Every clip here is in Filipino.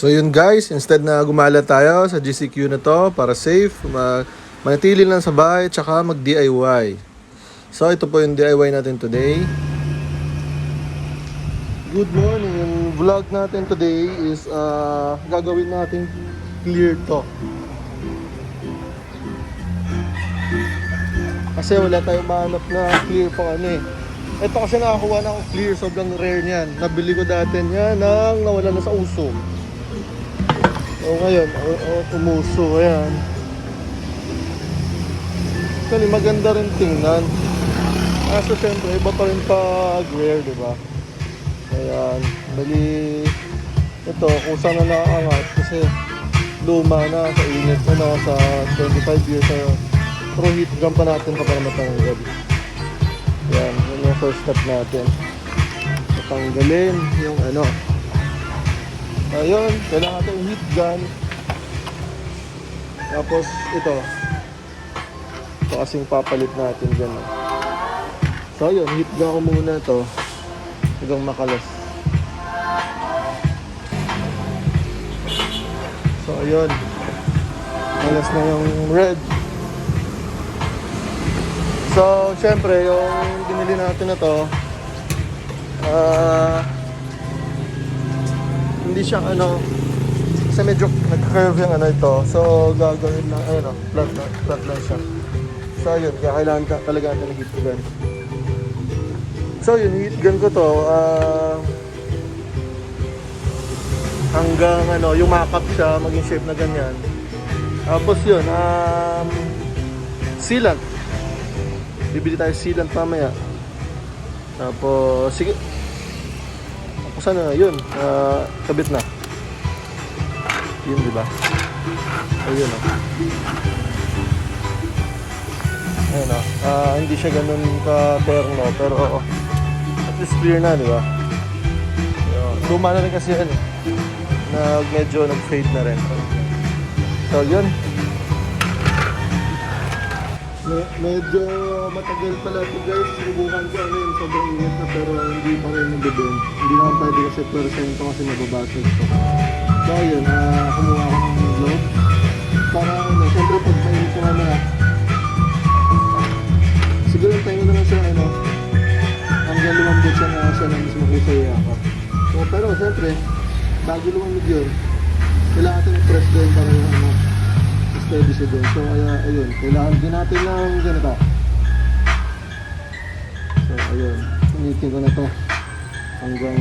So yun guys, instead na gumala tayo sa GCQ na to para safe, manatili lang sa bahay tsaka mag DIY. So ito po yung DIY natin today. Good morning. Yung vlog natin today is gagawin natin clear to. Kasi wala tayong mahanap na clear pang ano eh. Ito kasi nakakuha na ako clear, sobrang rare niyan. Nabili ko dati niyan nang nawala na sa uso. O ngayon, umuso, ayan. Actually, maganda rin tingnan. Kaso syempre, iba pa rin pag rare, diba? Ayan, bali ito, kung saan na nakaangat kasi luma na sa init, sa 25 years pero heat gun pa natin para matanggal. Ayan, yun yung first step natin. Matanggalin yung ayun, kailangan natin yung heat gun. Tapos ito kasing papalit natin dyan. So yun, heat gun ko muna to hanggang makalas. So ayun, malas na yung red. So syempre yung binili natin na to hindi siya kasi medyo nag-curve yung ito. So gagawin na flat lang siya. So ayun, kaya kailangan talaga natin ng heat gun. So yun, heat gun ko to hanggang yung makap siya maging shape na ganyan. Tapos yun, sealant. Bibili tayo sealant mamaya. Tapos sige. Tapos yun, kabit na. Yun, di ba? Ayun ayun hindi siya ganun ka-terno pero at least clear na, di ba? Luma na rin kasi yan medyo nag-fade na rin. So yun, medyo matagal pala ito guys. Subukan ko sobrang init na pero hindi pa rin nag-bend. Hindi naman pwede kasi percento kasi nababasag ito. So yun, kumuha ko ng glove para siyempre pag mainit ko mamaya siguro tayo na lang siya hanggang lumambot siya na mismo kusaya ako. So pero siyempre bago lumambot yun kailangan natin i-press doon para yung steady siya doon. So ayun, kailangan din natin ng ganito. So ayun, sunitin ko na to hanggang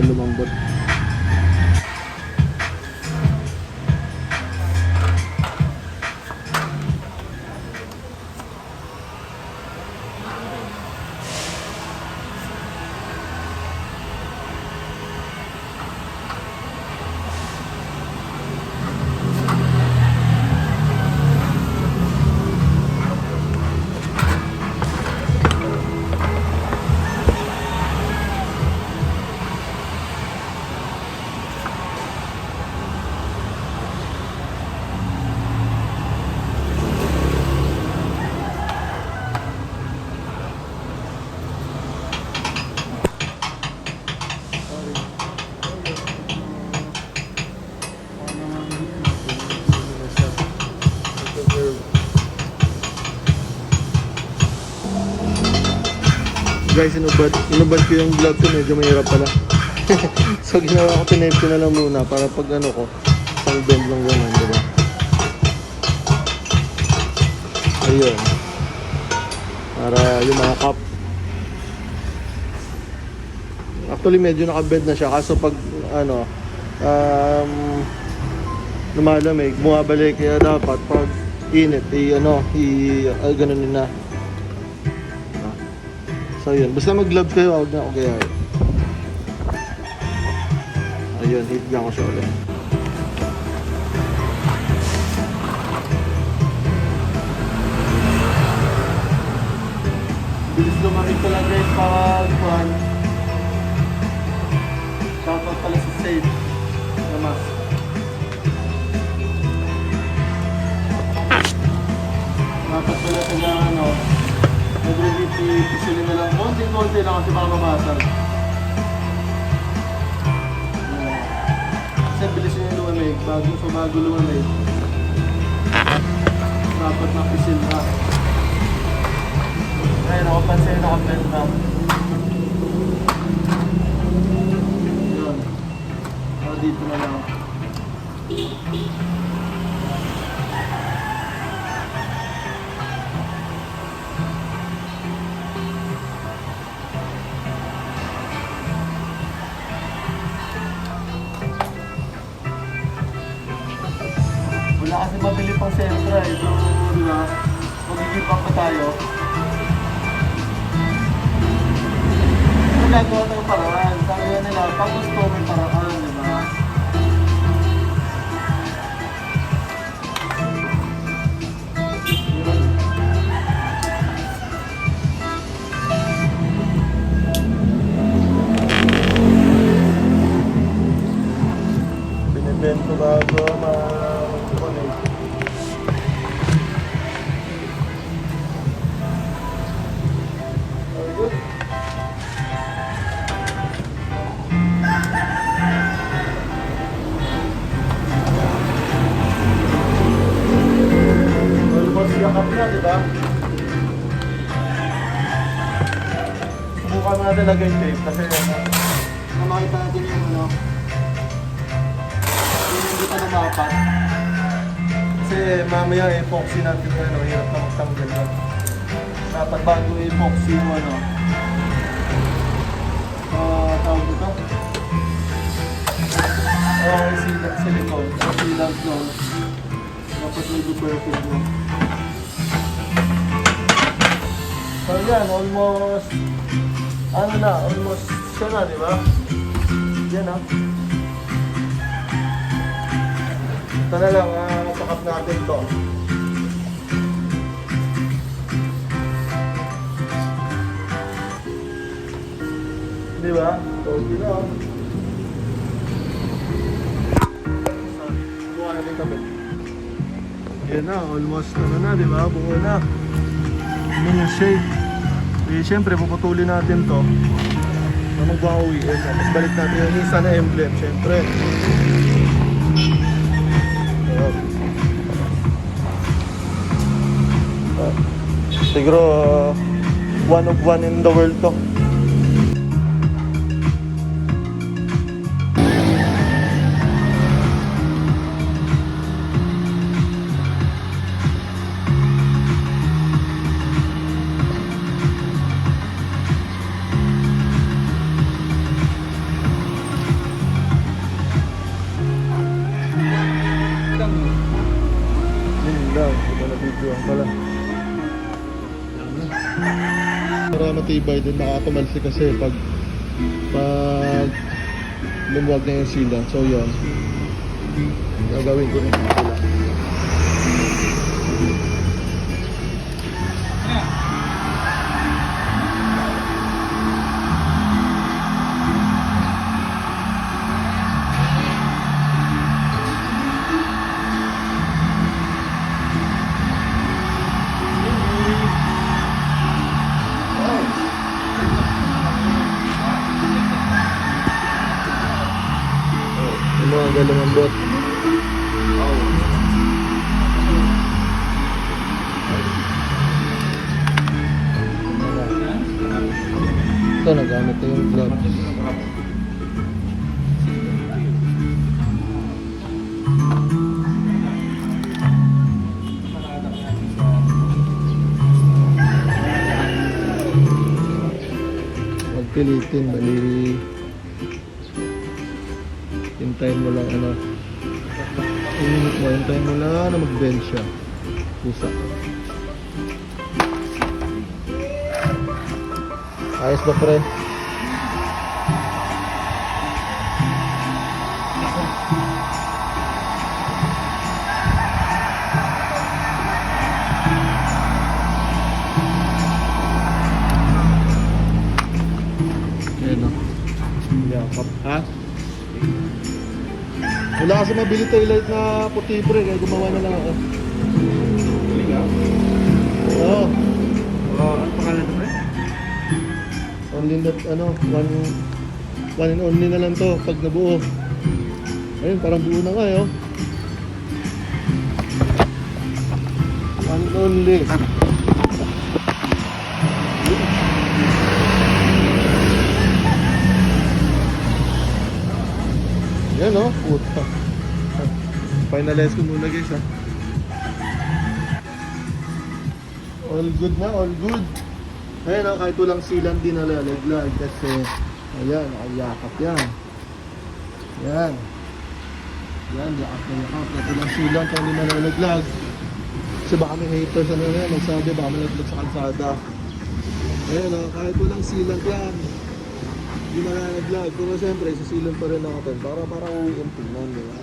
lumambot. Guys, inubad ko yung vlog ko, medyo mahirap pala. So ginawa ko, tinape ko na lang muna para pag ko isang bend lang gano'n, diba? Ayun, para yung mga cup actually medyo nakabend na siya kaso pag lumalamig, bumabalik, kaya dapat pag init gano'n na. So yun, basta mag-gloves kayo, huwag na ako kaya. Ayun, hit lang ko siya ulit. Bilis lumamig pala guys pag shoutout pala sa Save na mask. Dapat pala sila nag-repeat na lang konti lang kasi baka mabasag. leg, bago lumamig. Dapat napisil na. Ayun, nakapansin, nakabend na. Yun. Dito na lang. Wala kasi mabili pang Sentra eh. So, di ba? Mag-give-up pa tayo. Gagawa ng paraan. Sabi nila, pag gusto may paraan, di ba? Binibento bago mag-connect. Very good. Yakap na, di ba? Subukan mo natin lagay tape kasi makita natin yung ano yung hindi pa namapat kasi mamaya epoxy natin yung ano, hirap na magtanggal na dapat bago epoxy yung ano tawag ito silicone sealant no dapat medyo perfect no. So yan, almost siya na, di ba? Yan ha. Ito na lang, pakap natin to. Di ba? Okay na. Buka natin kami. Yan na, almost na, di ba? Buo na. Mini shake. Eh, siyempre, puputulin natin to na magbawi. Tapos balik natin yung isa na emblem, siyempre. Siguro, one of one in the world to. Para matibay din, makakamalsi kasi pag lumuwag na yung sealant. So yun, gagawin ko rin sila. Ang galumambot. Ito, nagamit na yung glove. Magpilitin, bali hintayin mo lang ano hintayin mo lang na mag-bend siya pusa. Ayos ba pre? Ayan o yakap ha? Wala kasi mabili tailight na puti pre, kaya gumawa na lang ako. Oo. Ano pangalan na pre? Only that, one and only na lang to pag nabuo. Ayun, parang buo na nga eh, oh. One only. Yan oh, puta. Finalize ko muna guys ha. All good na, all good. Ayan oh, kahit walang silang din nalalaglag kasi ayan, nakayakap yan. Yan. Yan, yakap na yakap. Kahit walang silang kung hindi nalalaglag. Kasi baka may haters ano na yan, magsabi baka malaglag sa kalsada. Ayan oh, kahit walang silang yan. Hindi nalalaglag. Pero siyempre, sisilang pa rin natin para uwiin tingnan, di ba?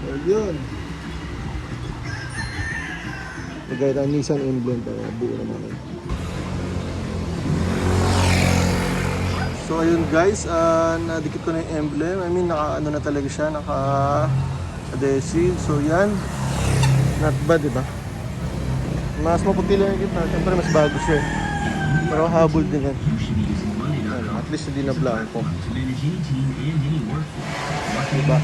So yun. Lagay ng Nissan emblem para buo naman. So ayun guys, nadikit ko na yung emblem. I mean, naka-ano na talaga siya, naka-adhesive. So yan, not bad, diba? Mas maputi lang yung gitna, siyempre mas bago siya. Pero habol din yan. At least hindi na blanco. Diba?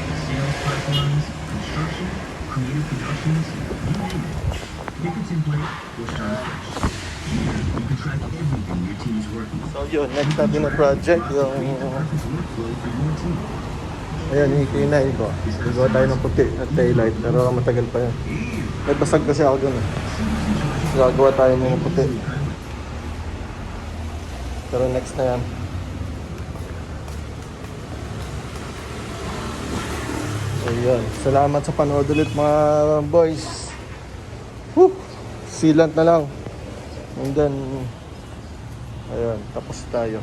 So yun, next natin na project yung ayan, hihinay ko. Gagawa tayo ng puti at taillight pero matagal pa yan. May basag kasi ako dun. Gagawa tayo ng puti. Pero next na yan. So yun, salamat sa panood ulit mga boys. Woo! Sealant na lang. And then ayun, tapos tayo.